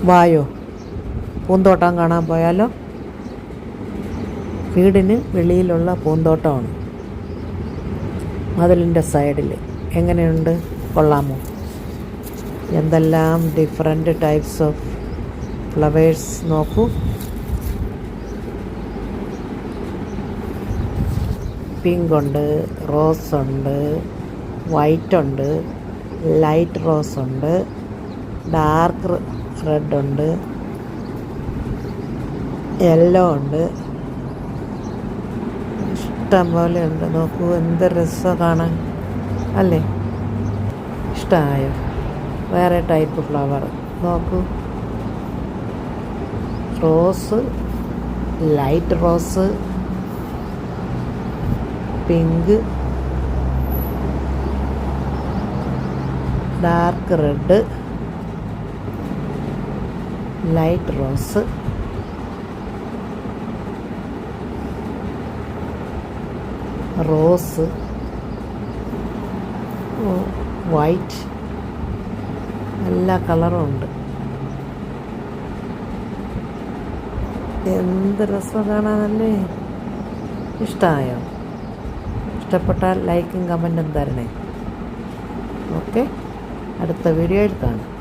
വായോ പൂന്തോട്ടം കാണാൻ പോയാലോ? വീടിന് വെളിയിലുള്ള പൂന്തോട്ടമാണ്, മതിലിൻ്റെ സൈഡിൽ. എങ്ങനെയുണ്ട്, കൊള്ളാമോ? എന്തെല്ലാം ഡിഫറെൻറ്റ് ടൈപ്സ് ഓഫ് ഫ്ലവേഴ്സ് നോക്കൂ. പിങ്ക് ഉണ്ട്, റോസ് ഉണ്ട്, വൈറ്റ് ഉണ്ട്, ലൈറ്റ് റോസ് ഉണ്ട്, ഡാർക്ക് റെഡ് ഉണ്ട്, യെല്ലോ ഉണ്ട്, ഇഷ്ടം പോലെ ഉണ്ട്. നോക്കൂ, എന്ത് രസം കാണാൻ അല്ലേ? ഇഷ്ടമായോ? വേറെ ടൈപ്പ് ഫ്ലവർ നോക്കൂ, rose, light rose, pink, dark red, light rose, rose, white, എല്ലാ കളറും ഉണ്ട്. എന്ത് രസം കാണാനല്ലേ? ഇഷ്ടമായോ? ഇഷ്ടപ്പെട്ടാൽ ലൈക്കും കമൻറ്റും തരണേ. ഓക്കെ, അടുത്ത വീഡിയോയിൽ കാണാം.